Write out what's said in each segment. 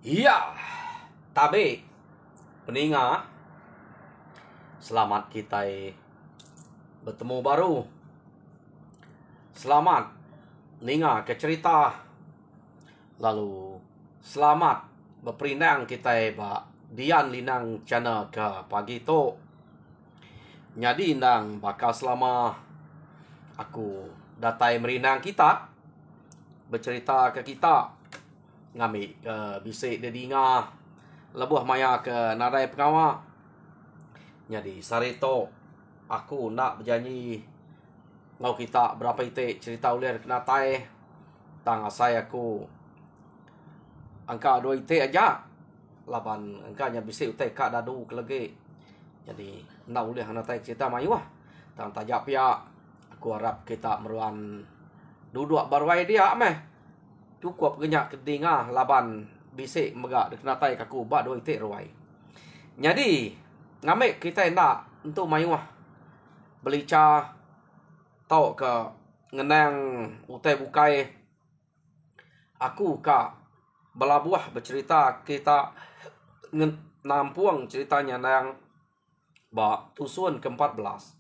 Iya, tabe peninga, selamat kita bertemu baru. Selamat ninga ke cerita. Lalu selamat berperinang kita ba dian linang channel ke pagi tu. Jadi nang bakal selama aku datai merinang kita bercerita ke kita ngambil bisik dia dengar lebuh maya ke nadai pengawa. Jadi sari tu aku nak berjanji ngau kita berapa itik cerita ulir kena tai tang asai aku angka 2 itik aja laban angkanya bisik utai kak dadu ke lagi. Jadi nak ulir kena tai cerita mayu ah tang tajak pia aku harap kita meruan duduk barwai dia meh cukup genyak kedinga laban bisik megak dekenatai kaku ba 2 itik ruai. Jadi ngamek kita nak untuk mayuah belica tau ke ngenang utai bukai aku ka belabuah bercerita kita nampuang ceritanya nang ba tusun ke-14.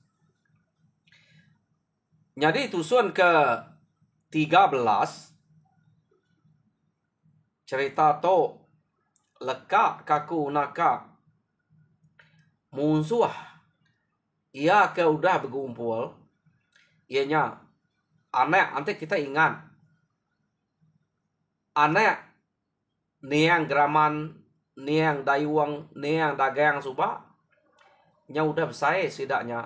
Jadi tusun ke-13 cerita tu lekak kaku naka musuh ia ke udah berkumpul ianya anak nanti kita ingat anak niang graman niang dayuang niang dagang suba nya udah besar sidaknya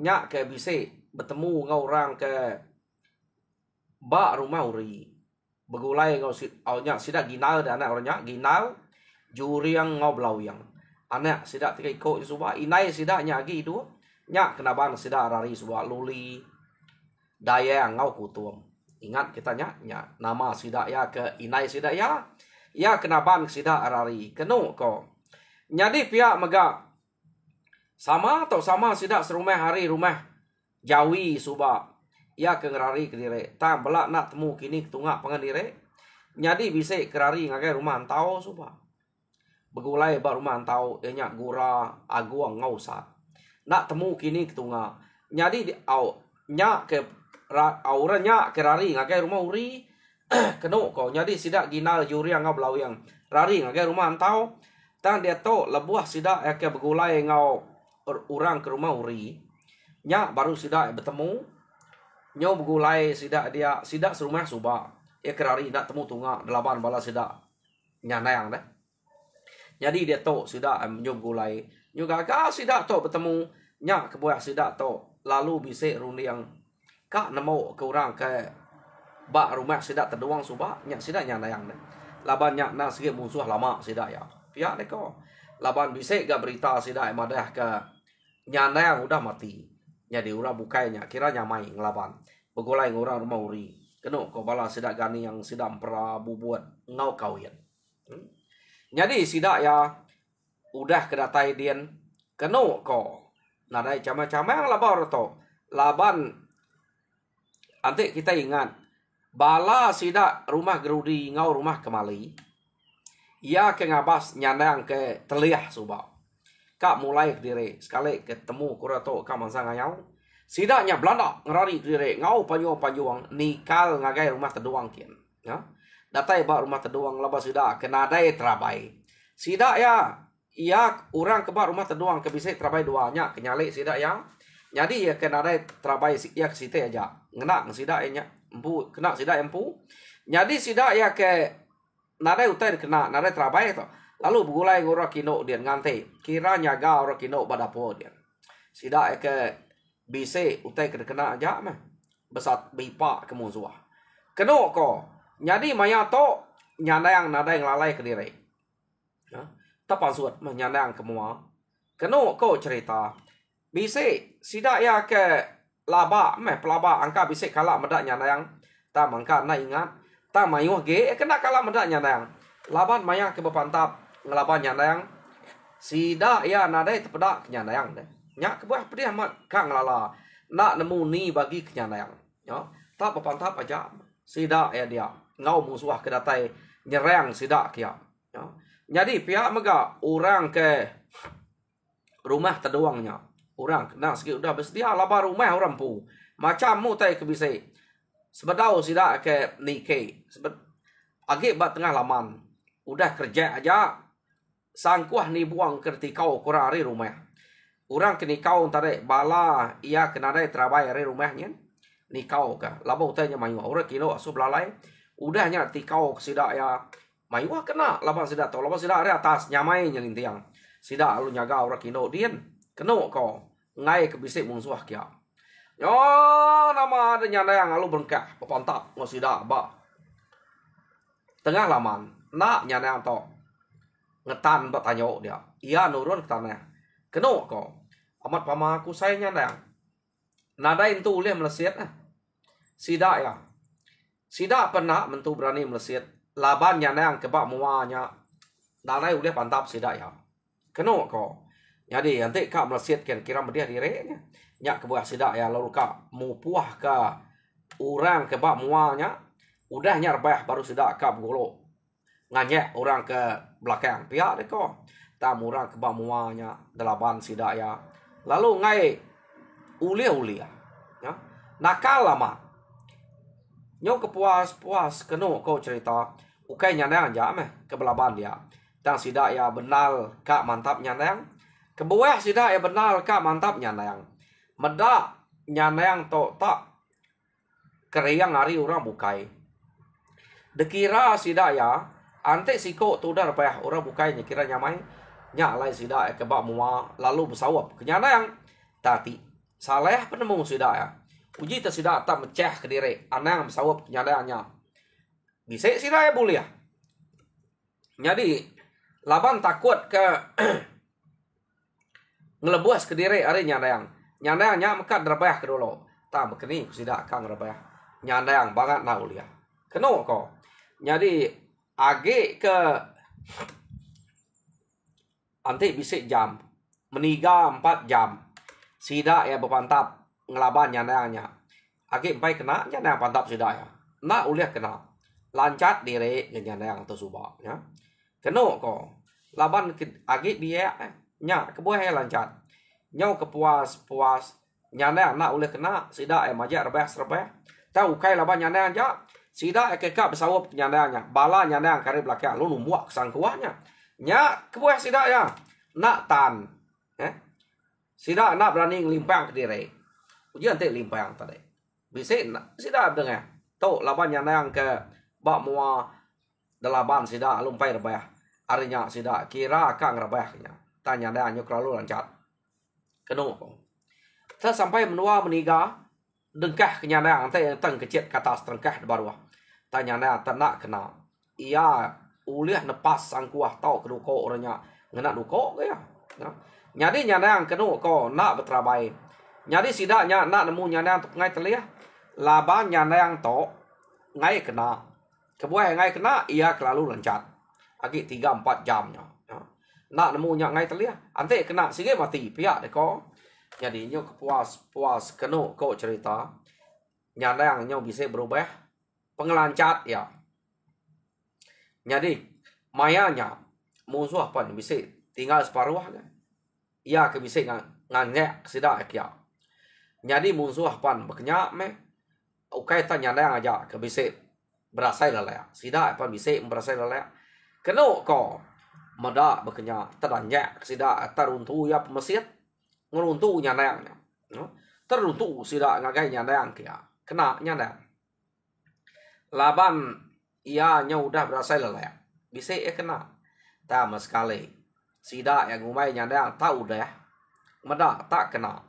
nya ke bisa bertemu ngau orang ke ba rumah uri begulai ngau nya sidak ginal dan anak orangnya ginal juriang ngau belau yang anak sidak tiga ikut suba inai sidaknya lagi itu nya kena bang sidak rari suba luli daya ngau kutum ingat kita nya nama sidak ya ke inai sidak ya kena bang sidak rari kenu ko jadi pihak mega sama atau sama sidak serumah hari rumah jawi suba ya ke ngerari ke dire tak belak nak temu kini ketungak pengen dire jadi bisa kerari ngagai rumah antau suba begulai ba rumah antau enya gura aguang ngausa nak temu kini ketungak jadi di au nya ke auranya kerari ngagai rumah uri kenu ko jadi sidak ginal juri ngau belau yang rari ngagai rumah antau tang dia to lebuah sidak ke begulai ngau orang ke rumah uri nya baru sidak bertemu nyo begulai sidak dia sidak serumah suba ya kerari nak temu tunga delapan bala sidak nyanayang dah. Jadi dia to sidak nyo begulai nyo gaga sidak to bertemu nya kebuah sidak to lalu bisik rundi yang kak nemu ke orang ke bak rumah sidak terduang suba nya sidak nyanayang dah. Laban nya na sikit musuh lama sidak ya. Pihak deko. Laban bisik gak berita sidak madah ke nyanayang udah mati. Jadi orang bukainya kira nyamai ngelaban begulai orang rumah uri kenu ko bala sidak gani yang sidam prabu buat ngau kawin. Jadi sidak ya udah kedatai dien kenu ko nadai cama-cama labar to laban nanti kita ingat bala sidak rumah gerudi ngau rumah kemali ia ke ngabas nyandang ke teliah suba kak mulai dire sekali ketemu kurato kamansa ngayau sidaknya Belanda ngerari dire ngau panjuang nikal ngagai rumah terduang kian ya datai ba rumah terduang laba sidak kenadai terabai sidak ya ia orang ke ba rumah terduang ke bisa terabai duanya kenyali sidak ya jadi ya kenadai terabai ya ke situ aja ngena sidak nya empu kena sidak empu jadi sidak ya ke nadai utai kena nadai terabai to lalu begulai ngora kino dia ngante kira nyaga ora kino badapo dia sidak ke bise utai kena aja mah besat bipa ke musuh keno ko jadi maya to nyandang nadai nglalai ke dire ya tapan suat mah nyandang ke mua keno ko cerita bise sidak ya ke laba meh pelaba angka bise kala medak nyandang ta mangka na ingat ta mayu ge kena kala medak nyandang laban maya ke bepantap ngelaban nyandang sida ya nadai tepedak nyandang deh nya kebuah pedih amat kang lala nak nemu ni bagi kenyandang ya tak bepantap aja sida ya dia ngau musuh kedatai nyerang sidak kia Ya. Jadi pihak mega orang ke rumah terdoangnya. Orang kena sikit udah bersedia laba rumah orang pu. Macam mu tai ke bisa. Sebedau sida ke nike. Agi bat tengah laman. Udah kerja aja. Sangkuah ni buang kerti kau kurang hari rumah. Orang ke nikau tadi bala ia kena ada terabai hari rumahnya. Nikau ka. Laba utainya mayu. Orang kilo asu belalai. Udahnya tikau sida ya. Mayu kena laba sida tau. Laba sida hari atas nyamai nyelintiang. Sida lu nyaga orang kilo dian. Keno kau. Ngai ke bisik mungsuah kia. Yo nama ada nyanda yang lalu bengkak. Pepantak. Ngosida ba. Tengah laman. Nak nyanda yang tok. Ngetan bertanya dia. Ia nurun ke tanah. Keno kau. Amat pamaku saya nyanda yang. Nada itu boleh meleset. Sida ya. Sida pernah mentu berani meleset. Laban nyanda yang kebak muanya. Nada boleh pantap sida ya. Keno kau. Jadi nanti kak meleset kira-kira mediah direnya. Nyak kebuah sida ya. Lalu kak mu puah ke orang kebak muanya. Udah nyarbah baru sida kak bergolok. Nganyek orang ke belakang pihak deh kau. Tam orang ke bamuanya delapan sida ya. Lalu ngai ulia ya. Nakal lama. Nyok kepuas keno kau cerita. Ukai nyandang jam ke belaban dia. Tang sida ya benal kak mantap nyandang. Kebuah sida ya benal kak mantap nyandang. Meda nyandang to tak keriang hari orang bukai. Dekira sida ya. Ante siko tu dah payah orang bukainya kira nyamai nyak lai sida ke bak mua lalu bersawap kenyana yang tati saleh penemu sida ya uji ta sida tak mecah ke diri anang bersawap kenyadanya bisa sida ya boleh ya. Jadi laban takut ke ngelebuas ke diri ari nyandang nyandang mekat derbayah ke dulu tak bekeni sida kang derbayah nyandang banget na ulia keno ko. Jadi age ke anti bisik jam meniga 4 jam sida ya berpantap ngelaban nyandangnya age empai kena nyandang pantap sida ya nak uliah kena lancat diri nyandang tu subak ya keno ko laban age dia nya kebuah lancat nyau kepuas nyandang nak uliah kena sida ya majak rebah tahu kai laban nyandang ja sida ekekak bersawap nyandangnya. Bala nyandang kari belakang. Lu numbuak sangkuahnya. Nyak kebuah sida ya. Nak tan. Sida nak berani ngelimpang ke diri. Ujian nanti limpang tadi. Bisa sida dengar. Tuh laban nyandang ke bak mua delapan sida lumpai rebah. Arinya sida kira kang rebahnya. Tanya nyandang nyok lalu lancat. Kenu. Saya sampai menua meniga. Dengkah kenyandang nanti yang teng kecil ke atas tengkah di bawah. Tanya nak tak kena. Ia uliah nepas sangkuah tau keduko orangnya. Ngena duko ke ya. Jadi nyandang kenu ko nak berterabai. Jadi sidaknya nak nemu nyandang untuk ngai terliah. Laban nyandang to ngai kena. Kebuah ngai kena ia kelalu lancat. Agi 3-4 jamnya. Nak nemu ngai terliah. Ante kena sige mati pihak deko. Jadi nyo puas keno kau cerita nyandang nyo bisa berubah pengelancat ya. Jadi mayanya musuh apa bisa tinggal separuh kan. Ia ke bisa nganyek sida ya. Jadi musuh apa bekenya me ukai ta nyandang aja ke bisa berasai lelaya. Sida apa bisa berasai lelaya. Keno ko meda bekenya tadanyek sida taruntu ya pemesit ngeruntu nyandangnya. Teruntu sida ngagai nyandang kia. Kena nyandang. Laban ia nya udah berasa lelaya. Bisa ya kena. Tama sekali. Sida yang umai nyandang tak udah. Meda tak kena.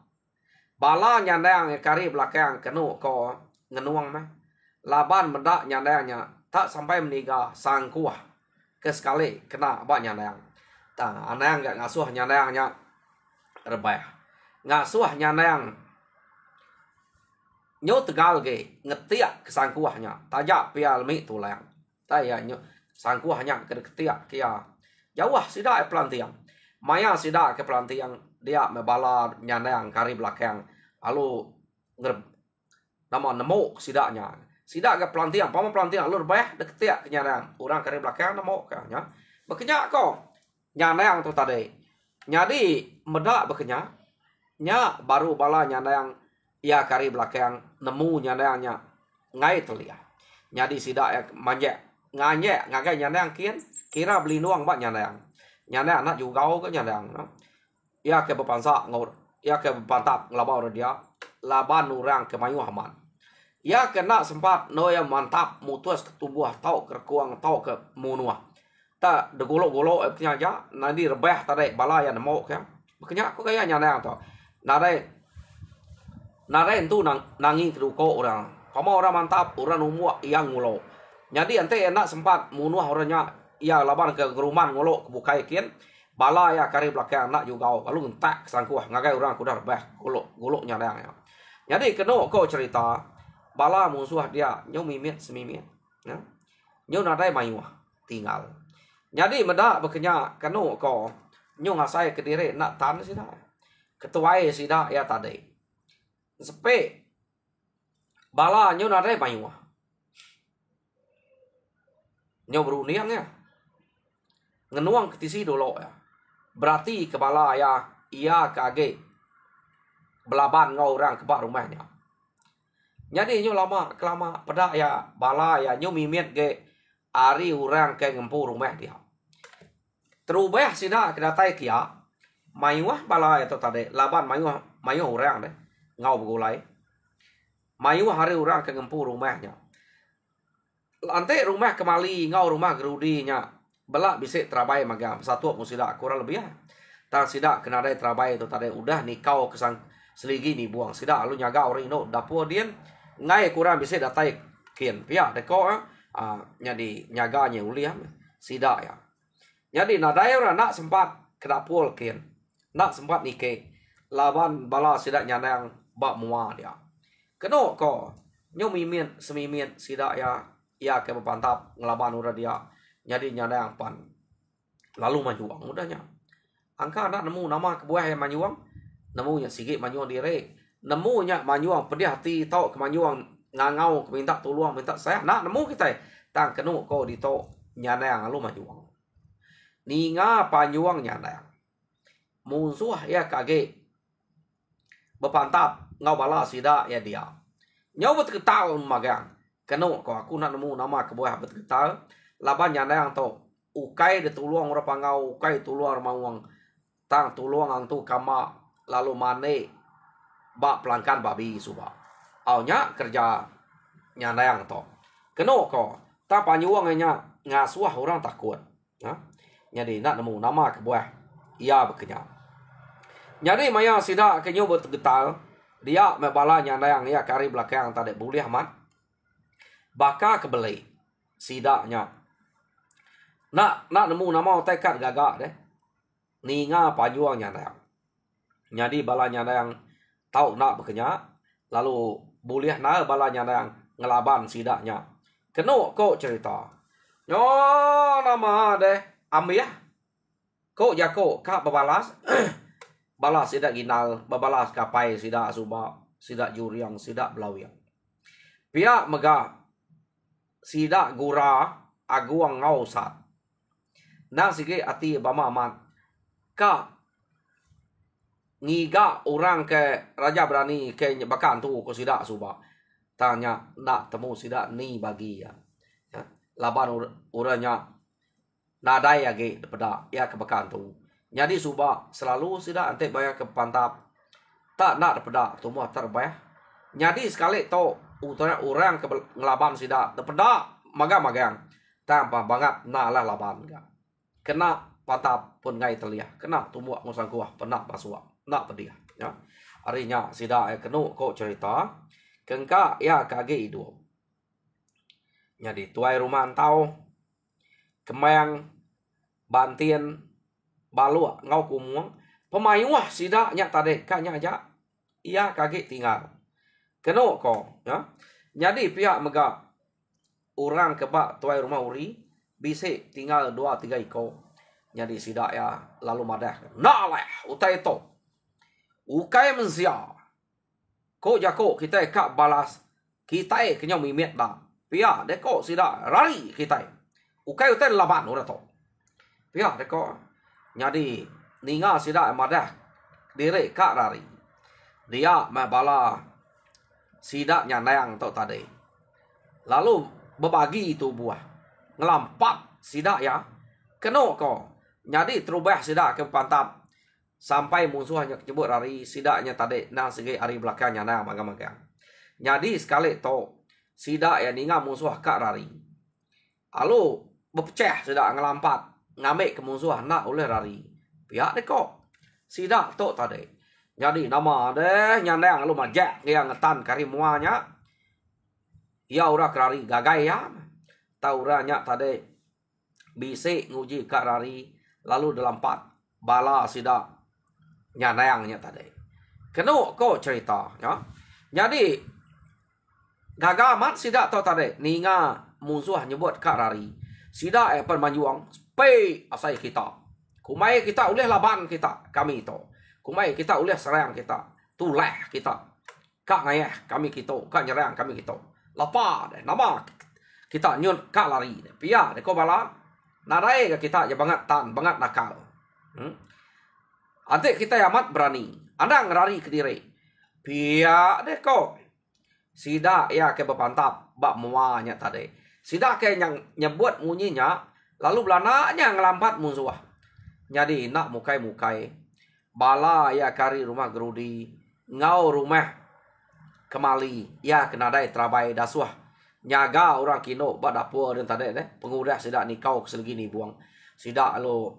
Bala nyandang yang kari belakang kenu ko ngenuang meh. Laban meda nyandangnya tak sampai meniga sangkuah. Ke sekali kena bak nyandang. Tak anang gak ngasuh nyandangnya rebah. Ngasuh nyandang nyo tegal ge ngetiak kesangkuahnya tajak pial mi tulang taya nyo sangkuahnya ke ketiak kia jauh sida pelantiang maya sida ke pelantiang dia mebala nyandang kari belakang lalu nama nemo sidanya sida ke pelantiang pama pelantiang lalu rebah de ketiak nyandang orang kari belakang nemo kanya Bekenyak ko. Nyanayang tu tadi. Jadi medak bekenyak. Nya baru bala nyanayang ia kari belakang nemu nyanayangnya ngai telia. Jadi sidak ya manjek nganyek ngagai nyanayang kian kira beli nuang bak nyanayang. Nyanayang nak juga ke nyanayang. Ia ke bepansa ngor. Ia ke bepantap ngelabau dia. Laban orang ke mayu haman. Ia kena sempat noya mantap mutus ketubuh tau kerkuang tau ke munua. Tak degolok-golok aja nanti rebah tadi bala yang nemu kan. Bekenyak ko kaya nyanayang tu. Naren tu nangi keduko orang. Kamu orang mantap, orang umur yang ngulo. Jadi ante enak sempat munuh orangnya. Ia laban ke geruman ngulo kebukai kian. Bala ya kari belakang nak juga. Lalu entak sangkuah. Ngagai orang kuda rebah. Golok nyanayang. Jadi kena ko cerita. Bala musuh dia. Nyo mimit semimit. Nyo nadai mayuah. Tinggal. Jadi medak bekenyak kena ko. Nyo ngasai ke diri nak tan sih dah. Ketuai sida ya tadi. Sepe bala nyo nadai mayuah. Nyo beruniang ya. Ngenuang ketisi dulu ya. Berarti kepala ya ia kage belaban ngau orang kebak rumahnya. Jadi nyo lama kelama pedak ya bala ya nyo mimit ge ari orang ke ngempu rumah dia. Terubah sida kedatai kia. Mayuah bala itu tadi laban mayuah orang deh ngau begulai. Mayuah hari orang ke ngempu rumahnya. Lantai rumah kemali ngau rumah gerudinya. Bela bisa terabai magam satu musida kurang lebih ya. Tang sida kena ada terabai itu tadi udah nikau kesang seligi ni buang sida lu nyaga orang ino dapur dia ngai kurang bisa datai kian pia deko jadi nyaganya uliam sida ya. Jadi nadai orang nak sempat ke dapur kian. Nak sempat nike laban bala sida nyanayang bak mua dia. Keno ko nyo mimit semimit sida ya ia ke bepantap ngelaban ura dia. Jadi nyanayang pan lalu majuang mudahnya. Angka nak nemu nama kebuah yang majuang nemu yang sikit majuang diri. Nemu nya majuang pedih hati tau ke majuang ngangau ke minta tolong minta saya nak nemu kita tang keno ko dito nyanayang lalu majuang. Ninga panjuang nyanayang. Musuh ya kage bepantap ngau bala sida ya dia. Nyau bet ketau magang. Keno ko aku nak nemu nama kebuah bet ketau. Laban nyanayang to ukai de tuluang ora pangau ukai tuluang mawang tang tuluang antu kama lalu mane bak pelangkan babi suba. Aunya kerja nyanayang to. Keno ko ta panyuang nya ngasuah orang takut. Jadi nak nemu nama kebuah ia bekenyak. Jadi maya sida kenyo bergetal dia mebala nyanayang ya kari belakang tadi boleh amat. Baka kebeli sidanya. Nak nemu nama tekad gagak deh. Ninga pajuang nyanayang. Jadi bala nyanayang tahu nak bekenyak lalu boleh na bala nyanayang ngelaban sidanya. Keno ko cerita. Nyo nama deh ambil ko jako ka babalas balas sida ginal babalas kapai sida suba sida juriang sida belawiang. Pia mega sida gura aguang ngausat. Nang sige ati bama amat ka ngiga orang ke raja berani ke bakan tu ko sida suba. Tanya nak temu sida ni bagi ya. Laban uranya nadai age pada ya ke bakan tu. Jadi suba selalu sida ante bayar ke pantap. Tak nak pada tu muat terbayar. Jadi sekali to utara orang ke ngelaban sida pada magang-magang. Tanpa banget nak lah laban ga. Kena pantap pun ngai telia. Kena tu muat ngusang kuah pernah pasua. Nak pedia ya. Harinya sida kenu ko cerita kengka ya kage idu. Jadi tuai rumah tau kemayang bantian balua ngau kumuang pemayuah sida nya tade kanya aja ia kage tinggal keno ko ya. Jadi pihak mega orang kebak tuai rumah uri bisa tinggal 2-3 iko. Jadi sida ya lalu madah nak lah utai to ukai mensia ko jako kita kak balas kita kenyau mimit dah pihak deko sida rari kita ukai utai laban ora to Pihak deko. Jadi ninga sidak madah direk kak rari. Dia bala sidak nyandang tok tadi. Lalu berbagi itu buah. Ngelampat sidak ya. Keno ko. Jadi terubah sidak ke pantap. Sampai musuhnya kecebut rari. Sidaknya tadi nang segi hari belakangnya nang magang-magang. Jadi sekali to sidak ya ninga musuh kak rari. Lalu berpecah sidak ngelampat. Ngambil ke musuh nak oleh rari. Pihak deko. Sidak to tadi. Jadi nama deh nyandang lu majak dia ngetan kari muanya. Ya ura kerari gagai ya. Tahu ranya tadi bisik nguji kak rari lalu dalampat bala sidak nyandangnya tadi. Keno ko cerita ya. Jadi gagal mat sidak to tadi ninga musuh nyebut kak rari. Sidak permanjuang spe asai kita. Kumai kita oleh laban kita kami to. Kumai kita oleh serang kita. Tulah kita. Kak ngayah kami kita. Kak nyerang kami kita. Lapa deh. Nama kita nyut kak lari. Pia deh ko bala. Nadai ke kita ya banget tan. Banget nakal. Adik kita amat berani. Anda ngerari ke diri. Pia deh ko. Sida ya ke bepantap. Bak muanya tadi. Sida ke yang nyebut munyinya. Lalu belanaknya ngelampat musuh. Jadi nak mukai-mukai. Bala ya kari rumah gerudi. Ngau rumah kemali. Ya kenadai terabai dasuah. Nyaga orang kino bak dapur dan tadi deh. Pengudah sidak ni kau keselagi ni buang. Sidak lo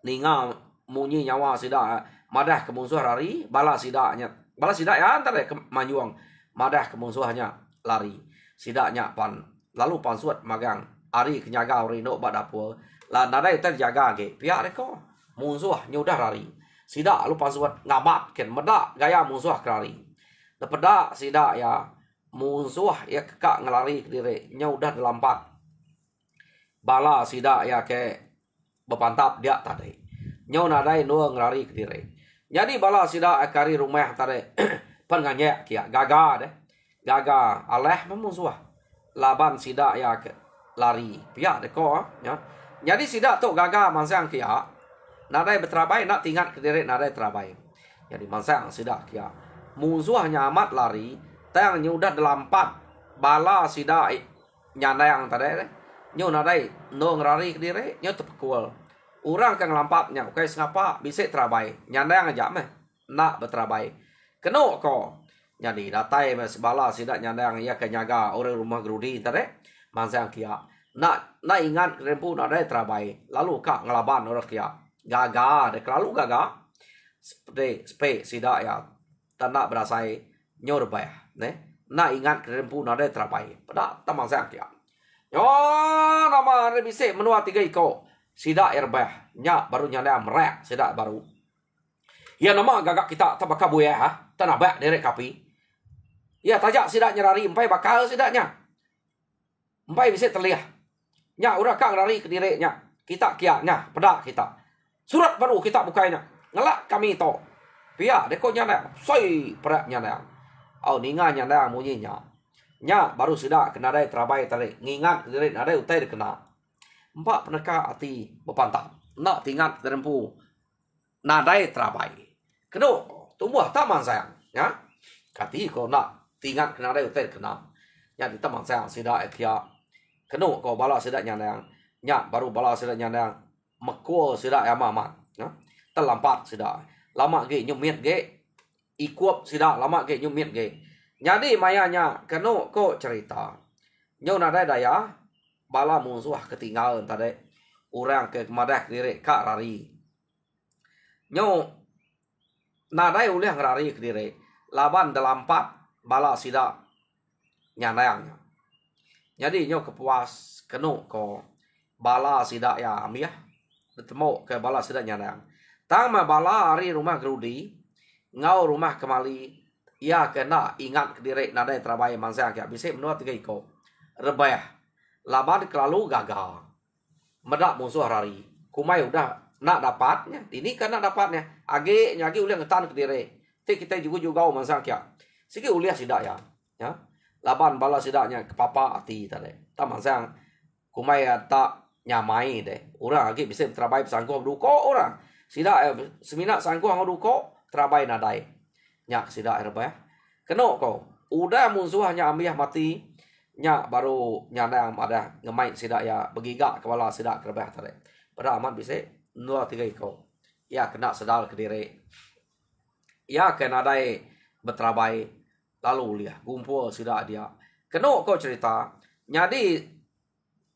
ninga munyi nyawa sidak. Madah ke musuh lari. Bala sidaknya. Bala sidak ya tadi kemanjuang. Madah ke musuhnya lari. Sidaknya pan. Lalu pan suat magang. Ari kenyaga orang no bak dapur. Lah nadai terjaga ke. Pihak deko. Musuh nyudah lari. Sidak lupa suat ngamat ken medak gaya musuh kelari. Lepedak sidak ya musuh ya kekak ngelari ke diri. Nyudah dalampat. Bala sidak ya ke bepantap dia tadi. Nyau nadai no ngelari ke diri. Jadi bala sidak kari rumah tadi. Penganyek kia gaga deh. Gaga aleh memusuh. Laban sidak ya ke lari. Pihak deko ya. Jadi sidak tu gaga mansang kia. Nadai berterabai nak tinggal ke diri nadai terabai. Jadi mansang sidak kia. Musuhnya amat lari. Tayang nyudah dalampat. Bala sidak nyandang tadi. Nyu nadai no ngerari ke diri. Nyu terpukul. Orang kan ngelampatnya. Oke sengapa bisa terabai. Nyandang aja meh. Nak berterabai. Keno ko. Jadi datai bala sidak nyandang. Ya kenyaga orang rumah gerudi tadi. Mansang kia. Nak ingat rempu nadai terabai. Lalu kak ngelaban orang kia. Gaga, dek lalu gaga. Sepe sidak ya. Tak nak berasai nyorbaya. Nak ingat kerempu nadai terabai. Pada tamang saya kia. Yo, nama bisa menua 3 iko. Sidak erbah. Nyak baru nyanda merek. Sidak baru. Ya nama gagak kita tabaka buaya ha. Tanabak derek kapi. Ya tajak sidak nyerari. Empai bakal sidaknya. Empai bisa terlihat. Nyak udah kang lari ke dirinya. Kita kia. Nyak pada kita. Surat baru kita bukainya. Ngelak kami to. Pia deko nyanda. Soi perak nyanda. Au ninga nyanda munyinya. Nya baru sudah kena dai terabai tadi. Ngingat diri nadai utai dikena. Empat peneka hati berpantap. Nak tinggal terempu. Nadai terabai. Keno tumbuh taman sayang. Ya. Kati ko nak tinggal kena dai utai dikena. Ya di taman sayang sudah kia. Keno ko bala sudah nyanda. Nya baru bala sudah nyanda. Mekul sidak ya mamat. Ya. Terlampat sidak. Lama ge nyumit ge. Ikup sidak lama ge nyumit ge. Jadi mayanya keno ko cerita. Nyo nadai daya. Bala musuh ketinggalan tadi. Orang ke madah diri kak rari. Nyo nadai ulih ngerari ke diri. Laban dalampat bala sidak nyandangnya. Jadi nyo kepuas keno ko bala sidak ya amiyah. Bertemu ke bala sidak nyandang. Tama bala hari rumah gerudi. Ngau rumah kemali. Ya kena ingat ke diri nadai terabai mansang kia. Bisa menua 3 iko. Rebah. Laban kelalu gagal. Medak musuh hari. Kumai udah nak dapatnya. Ini kan nak dapatnya. Agi nyagi uliah ngetan ke diri. Ti kita juga mansang kia. Sikit uliah sidak ya. Ya. Laban bala sidaknya ke papa hati tadi. Tak mansang. Kumai tak nyamai deh. Orang lagi bisa terabai sanggup duko orang. Sida semina sanggup ang duko terabai nadai. Nyak sida erba. Keno ko. Udah musuh hanya ambiah mati. Nyak baru nyadang ada ngemai sida ya begigak kepala sida kerbah tadi. Pada amat bisa 2-3 ko. Ya kena sedal ke diri. Ya kena nadai berterabai lalu liah gumpul sida dia. Keno ko cerita. Jadi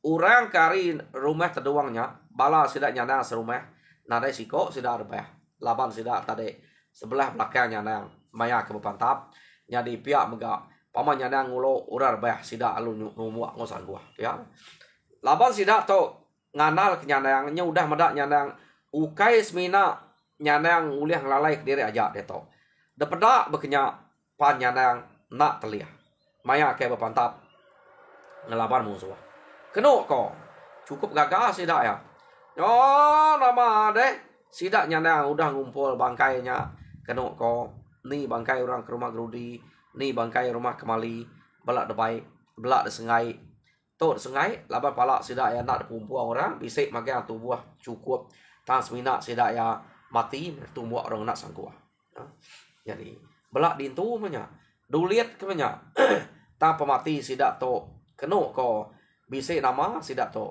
orang kari rumah terduangnya, bala sidak nyandang serumah, nadai siko sidak rebah, laban sidak tadi sebelah belakangnya nang maya ke pantap, jadi pihak mega paman nyandang ngulo urar rebah sidak alu numuak ngosan gua, ya. Laban sidak to nganal kenyandang udah medak nyandang ukai semina nyandang uliah ngelalai ke diri aja deh to. Depedak bekenya pan nyandang nak teliah, maya ke pantap ngelaban musuh. Keno ko cukup gagah sidak ya. Oh nama deh sidak nyandang udah ngumpul bangkainya. Keno ko ni bangkai orang ke rumah Grudi, ni bangkai rumah Kemali, belak debai, belak desengai. Tok desengai laba palak sidak ya nak kumpul orang bisik magang tubuh cukup tang semina sidak ya mati tumbuh orang nak sangkuah. Jadi belak dintu banyak. Duliat ke banyak. Tang pemati sidak to keno ko bisa nama sidak to.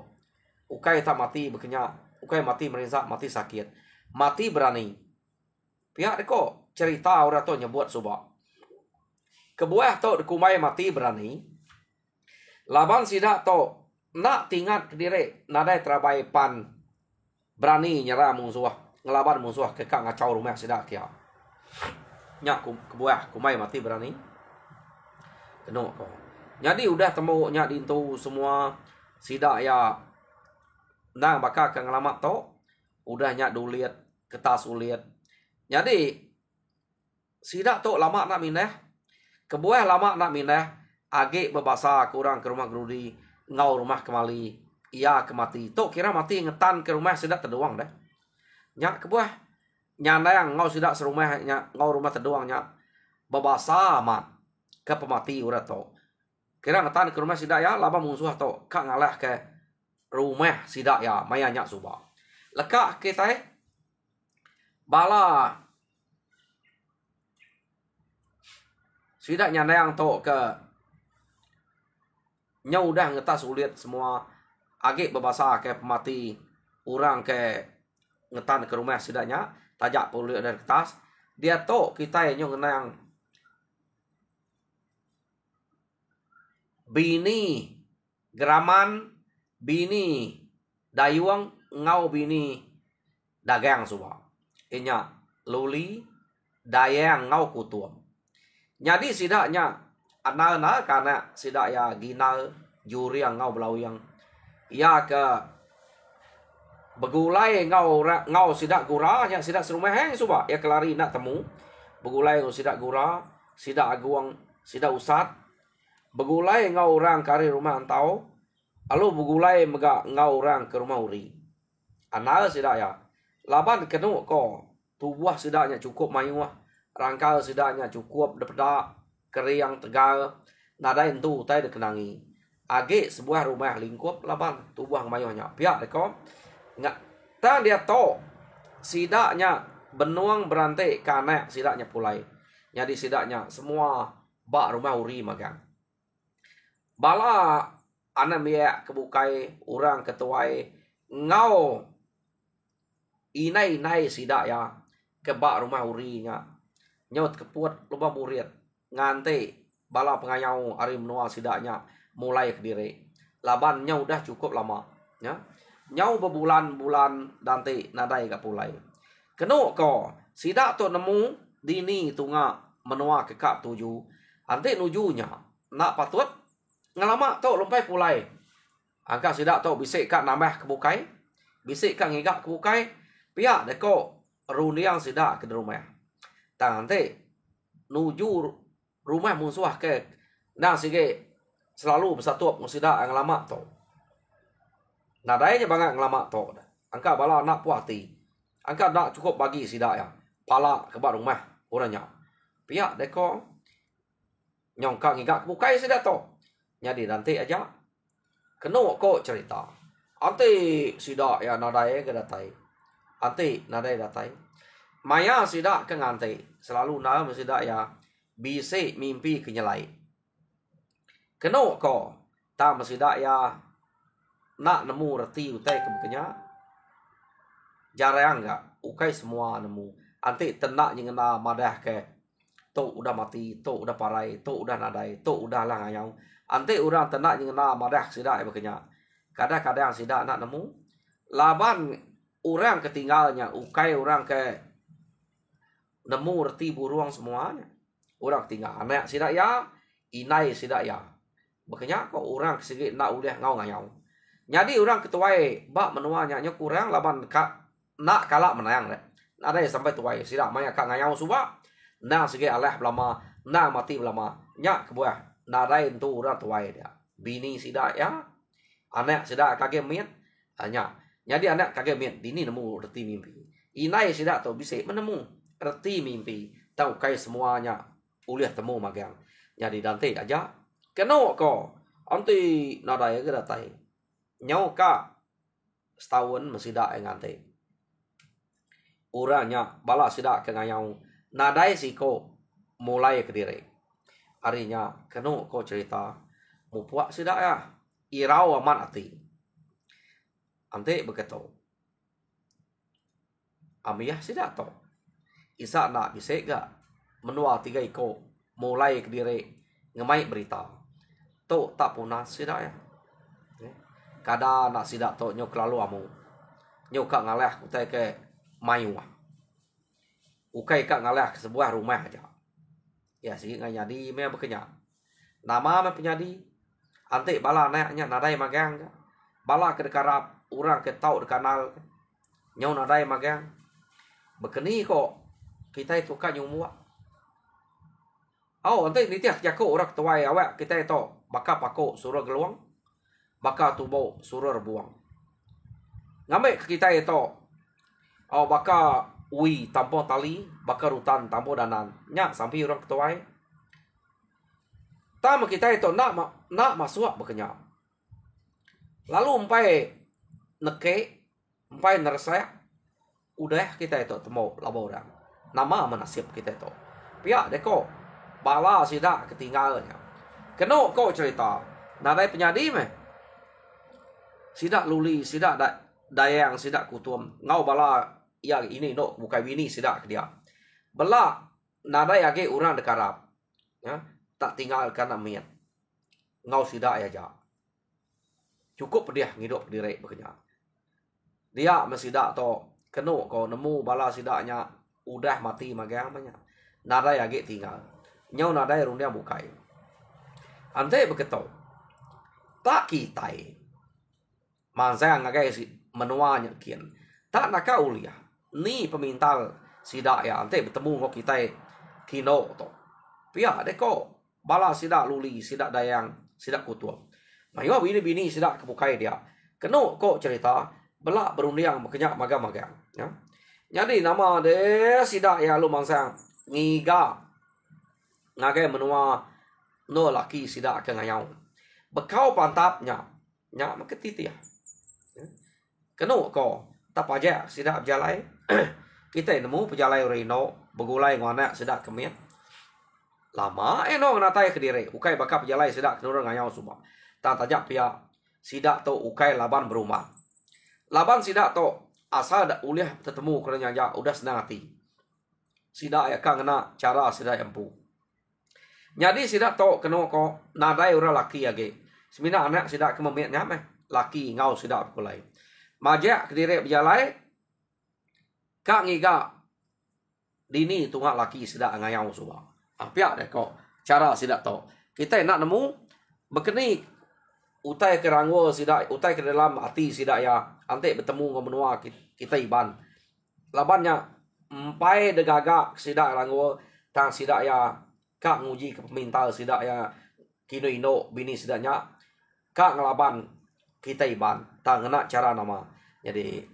Ukai tak mati bekenya, ukai mati merensak, mati sakit. Mati berani. Pihak deko cerita orang to nyebut subak. Kebuah to dekumai mati berani. Laban sidak to nak tingkat ke diri nadai terabai pan berani nyerah musuh, ngelaban musuh ke kak ngacau rumah sidak kia. Nyak kebuah kumai mati berani. Keno ko. Jadi udah temu nyak dintu semua sidak ya nang bakal ke ngelamat to udah nyak duliat ketas uliat. Jadi sidak to lama nak minah kebuah lama nak minah age bebasa kurang ke rumah Grudi ngau rumah Kemali iya kemati to kira mati ngetan ke rumah sidak terdoang dah. Nyak kebuah nyandang ngau sidak serumah nyak ngau rumah terdoang nyak bebasa amat ke pemati urat to. Kira ngetan ke rumah sidak ya laba musuh to kak ngalah ke rumah sidak ya maya nyak suba. Lekak kita bala sidak nyandang to ke nyau dah ngetas ulit semua age bebasa ke pemati orang ke ngetan ke rumah sidaknya tajak pulit dari kertas dia to kita yang ngenang bini geraman bini dayuang ngau bini dagang suba inya luli dayang ngau kutuam. Jadi sidaknya anal karena sidak ya ginal juri yang ngau belau yang ia ke begulai ngau sidak gura yang sidak serumah heng suba ya kelari nak temu begulai ngau sidak gura sidak aguang sidak usat begulai ngau orang kari rumah antau alu begulai mega ngau orang ke rumah uri anal sidak ya laban kenu ko tubuh sidaknya cukup mayuah rangkal sidaknya cukup depeda keriang tegal nada entu tai dekenangi age sebuah rumah lingkup laban tubuh mayuahnya pihak deko nggak ta dia to sidaknya benuang berantai karena sidaknya pulai jadi sidaknya semua bak rumah uri magang bala anak biak kebukai orang ketuai ngau inai sidak ya kebak rumah urinya nyot kepuat lupa murid ngante bala pengayau ari menua sidaknya mulai ke diri labannya udah cukup lama ya nyau berbulan-bulan dante nadai gak pulai keno ko sidak to nemu dini tunga menua ke kak tuju ante nujunya nak patut ngalama to lompai pulai angka sidak to bisik kak nambah kebukai bisik kak ngigak kebukai pihak deko runiang sidak ke rumah tante nuju rumah musuh ke nang sige selalu bersatu musida ang lama to nadainya banget ngelama to angka bala nak puati angka nak cukup bagi sida ya pala ke rumah orangnya pihak deko nyongka ngigak bukai sida to jadi nanti aja keno ko cerita Ante sida ya nadai ke datai. Ante nadai datai. Maya sida ke ngante. Selalu nama sida ya bise mimpi kenyelai. Keno ko ta masida ya nak nemu reti utai kebekenya. Jarang enggak ukai semua nemu. Ante tenak nyengena madah ke to udah mati, to udah parai, to udah nadai, to udah lah ngayau. Ante orang tenak nyengena madah sida bekenya. Kadang-kadang sida nak nemu laban orang ketinggalnya ukai orang ke nemu reti buruang semuanya. Orang tinggal anak sida ya, inai sida ya. Bekenya kok orang segi nak udah ngau ngayau. Jadi orang ketuai bak menuanya nya kurang laban nak kalah menang deh. Ada sampai tuai sida maya kak ngayau suba. Nah segi alah belama, nah mati belama. Nya kebuah nadai tu orang tuai dia. Bini sida ya. Anak sida kage miet hanya. Jadi anak kage miet dini nemu reti mimpi. Inai sida tu bisa menemu reti mimpi. Tahu kai semuanya uliah temu magang. Jadi dante aja. Keno ko anti nadai ke datai. Nyau ka setahun mesida ngante. Uranya bala sida ke ngayau. Nadai siko mulai ke diri. Harinya keno ko cerita mupuak sida ya. Irau aman ati. Ante begitu. Amiyah sida to. Isa nak bisa gak menua 3 iko mulai ke diri ngemai berita. To tak punah sida ya. Kada nak sida to nyok lalu amu. Nyok kak ngalah kutai ke mayu. Ukai kak ngalah ke sebuah rumah aja. Ya sih ngai jadi me bekenya. Nama me penyadi. Ante bala anaknya nadai magang. Bala ke dekarap orang ke tau dekanal. Nyau nadai magang. Bekeni kok kita itu kan nyumua. Oh, ante nitiah jako orang tuai awak kita itu baka pako suruh geluang. Baka tubo suruh rebuang. Ngambil kita itu oh baka ui tampo tali, baka rutan tampo danan. Nya sampai orang tuai. Tama kita itu nak masuk bekenya. Lalu empai neke, empai nersaya, udah kita itu temu labo orang. Nama menasib kita itu. Pihak deko bala sida ketinggalnya. Keno kau cerita, nadai penyadi meh. Sida luli, sida dayang, sida kutum. Ngau bala ya ini no bukai bini sida ke dia. Bala nadai age orang dekarap. Ya. Tak tinggalkan amiat. Ngau sida ya ja. Cukup dia ngidup diri bekenya. Dia mesida to keno ko nemu bala sidanya udah mati magang banyak. Nadai age tinggal. Nyau nadai rundia bukai. Ante begitu. Tak kitai. Mansang ngagai si menuanya kian. Tak nak uliah. Ni pemintal sida ya ante bertemu ngok kitai kino to. Pia deko bala sida luli, sida dayang, sida kutua. Mayo bini sida kebukai dia. Keno kok cerita belak berundiang berkenyak magang-magang. Ya. Jadi nama de sida ya lu mangsang ngiga ngagai menua no laki sida ke ngayau. Bekau pantapnya nya maketiti ya. Keno ko tapaja sida berjalai. Kita nemu berjalai reno begulai ngana sida kemiat. Lama eno natai ke diri ukai bakap jalai sidak kenurang ngayau semua. Tak tajak pia sidak to ukai laban berumah. Laban sidak to asal dak uliah tetemu kerana ya udah senang hati. Sidak ya kang na cara sidak empu. Jadi sidak to keno ko nadai ura laki age. Semina anak sidak kememiat nyame laki ngau sidak kulai. Majak ke diri berjalai kak ngiga dini tungak laki sidak ngayau semua. Pihak deh kok cara sidak tahu. Kita nak nemu bekeni utai ke rangwo sidak, utai ke dalam hati sidak ya. Ante bertemu dengan menua kita iban. Labannya empai degagak sidak rangwo tang sidak ya kak nguji ke pemintal sidak ya kino ino bini sidaknya kak ngelaban kita iban tang kena cara nama. Jadi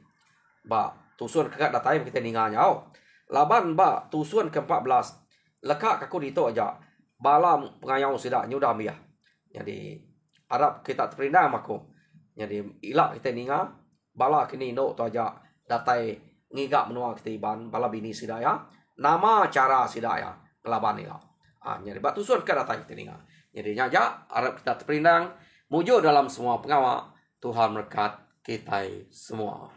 ba tusun kakak datai kita ninganya. Oh, laban ba tusun ke-14 lekak aku dito aja balam pengayau sidak nyudah mia. Jadi Arab kita terperindah aku Jadi ilak kita ninga bala kini no tu aja datai ngigak menua kita iban bala bini sidaya. Nama cara sidaya kelaban ila. Jadi batu suan ka datai kita ninga. Jadi nyaja harap kita terperinang mujo dalam semua pengawak. Tuhan berkat kita semua.